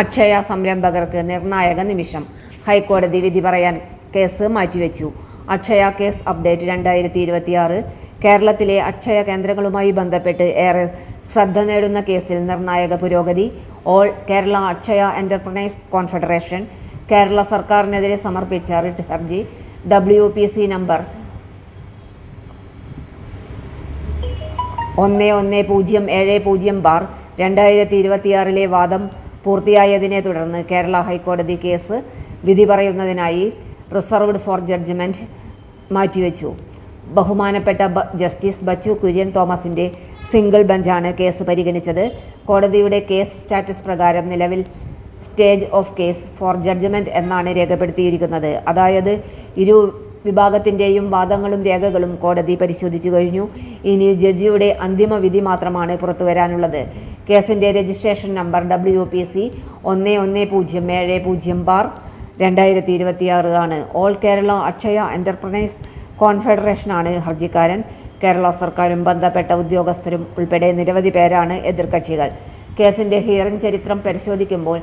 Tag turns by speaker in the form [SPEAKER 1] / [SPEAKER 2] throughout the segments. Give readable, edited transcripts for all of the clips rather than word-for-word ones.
[SPEAKER 1] അക്ഷയ സംരംഭകർക്ക് നിർണായക നിമിഷം. ഹൈക്കോടതി വിധി പറയാൻ കേസ് മാറ്റിവെച്ചു. Akshaya case update 2026. കേരളത്തിലെ അക്ഷയ കേന്ദ്രങ്ങളുമായി ബന്ധപ്പെട്ട് ഏറെ ശ്രദ്ധ നേടുന്ന കേസിൽ നിർണായക പുരോഗതി. All Kerala Akshaya enterprise confederation Kerala സർക്കാരിനെതിരെ സമർപ്പിച്ച റിട്ട് ഹർജി WPC നമ്പർ 11070/2026 വാദം പൂർത്തിയായതിനെ തുടർന്ന് കേരള ഹൈക്കോടതി കേസ് വിധി പറയുന്നതിനായി റിസർവ്ഡ് ഫോർ ജഡ്ജ്മെന്റ് മാറ്റിവെച്ചു. ബഹുമാനപ്പെട്ട ജസ്റ്റിസ് ബച്ചു കുര്യൻ തോമസിന്റെ സിംഗിൾ ബെഞ്ചാണ് കേസ് പരിഗണിച്ചത്. കോടതിയുടെ കേസ് സ്റ്റാറ്റസ് പ്രകാരം നിലവിൽ stage of case for judgment എന്നാണ് രേഖപ്പെടുത്തിയിരിക്കുന്നത്. അതായത് ഇരു വിഭാഗത്തിന്റെയും വാദങ്ങളും രേഖകളും കോടതി പരിശോധിച്ചു കഴിഞ്ഞു. ഇനി ജഡ്ജിയുടെ അന്തിമ വിധി മാത്രമാണ് പുറത്തുവരാനുള്ളത്. കേസിന്റെ രജിസ്ട്രേഷൻ നമ്പർ WPC 11070/2026 ആണ്. ഓൾ കേരള അക്ഷയ എന്റർപ്രൈസ് കോൺഫെഡറേഷനാണ് ഹർജിക്കാരൻ. കേരള സർക്കാരും ബന്ധപ്പെട്ട ഉദ്യോഗസ്ഥരും ഉൾപ്പെടെ നിരവധി പേരാണ് എതിർകക്ഷികൾ. കേസിന്റെ ഹിയറിംഗ് ചരിത്രം പരിശോധിക്കുമ്പോൾ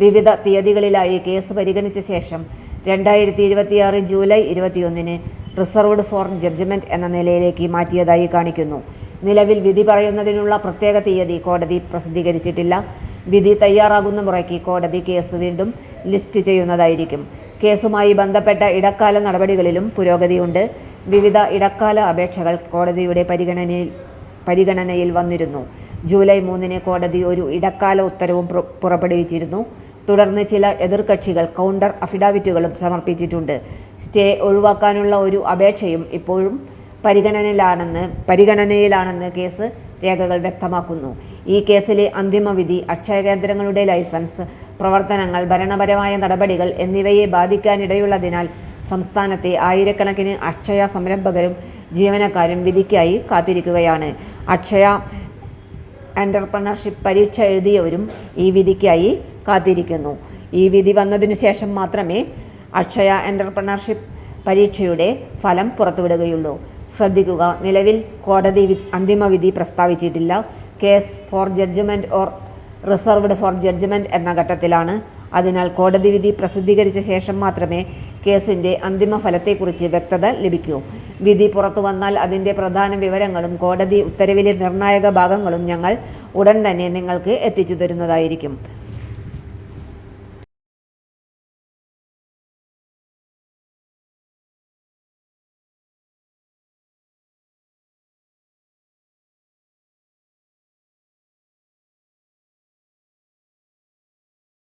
[SPEAKER 1] വിവിധ തീയതികളിലായി കേസ് പരിഗണിച്ച ശേഷം 2026 ജൂലൈ 21 റിസർവ്ഡ് ഫോർ ജഡ്ജ്മെന്റ് എന്ന നിലയിലേക്ക് മാറ്റിയതായി കാണിക്കുന്നു. നിലവിൽ വിധി പറയുന്നതിനുള്ള പ്രത്യേക തീയതി കോടതി പ്രസിദ്ധീകരിച്ചിട്ടില്ല. വിധി തയ്യാറാകുന്ന മുറയ്ക്ക് കോടതി കേസ് വീണ്ടും ലിസ്റ്റ് ചെയ്യുന്നതായിരിക്കും. കേസുമായി ബന്ധപ്പെട്ട ഇടക്കാല നടപടികളിലും പുരോഗതിയുണ്ട്. വിവിധ ഇടക്കാല അപേക്ഷകൾ കോടതിയുടെ പരിഗണനയിൽ വന്നിരുന്നു. ജൂലൈ 3 കോടതി ഒരു ഇടക്കാല ഉത്തരവും പുറപ്പെടുവിച്ചിരുന്നു. തുടർന്ന് ചില എതിർകക്ഷികൾ കൗണ്ടർ അഫിഡാവിറ്റുകളും സമർപ്പിച്ചിട്ടുണ്ട്. സ്റ്റേ ഒഴിവാക്കാനുള്ള ഒരു അപേക്ഷയും ഇപ്പോഴും പരിഗണനയിലാണെന്ന് കേസ് രേഖകൾ വ്യക്തമാക്കുന്നു. ഈ കേസിലെ അന്തിമ വിധി അക്ഷയ കേന്ദ്രങ്ങളുടെ ലൈസൻസ്, പ്രവർത്തനങ്ങൾ, ഭരണപരമായ നടപടികൾ എന്നിവയെ ബാധിക്കാനിടയുള്ളതിനാൽ സംസ്ഥാനത്തെ ആയിരക്കണക്കിന് അക്ഷയ സംരംഭകരും ജീവനക്കാരും വിധിക്കായി കാത്തിരിക്കുകയാണ്. അക്ഷയ എന്റർപ്രണർഷിപ്പ് പരീക്ഷ എഴുതിയവരും ഈ വിധിക്കായി കാത്തിരിക്കുന്നു. ഈ വിധി വന്നതിനു ശേഷം മാത്രമേ അക്ഷയ എന്റർപ്രണർഷിപ്പ് പരീക്ഷയുടെ ഫലം പുറത്തുവിടുകയുള്ളൂ. ശ്രദ്ധിക്കുക, നിലവിൽ കോടതി അന്തിമ വിധി പ്രസ്താവിച്ചിട്ടില്ല. Case for judgment or reserved for judgment എന്ന ഘട്ടത്തിലാണ്. അതിനാൽ കോടതി വിധി പ്രസിദ്ധീകരിച്ച ശേഷം മാത്രമേ കേസിന്റെ അന്തിമ ഫലത്തെക്കുറിച്ച് വ്യക്തത ലഭിക്കൂ. വിധി പുറത്തു വന്നാൽ അതിന്റെ പ്രധാന വിവരങ്ങളും കോടതി ഉത്തരവിലെ നിർണായക ഭാഗങ്ങളും ഞങ്ങൾ ഉടൻ തന്നെ നിങ്ങൾക്ക് എത്തിച്ചു തരുന്നതായിരിക്കും.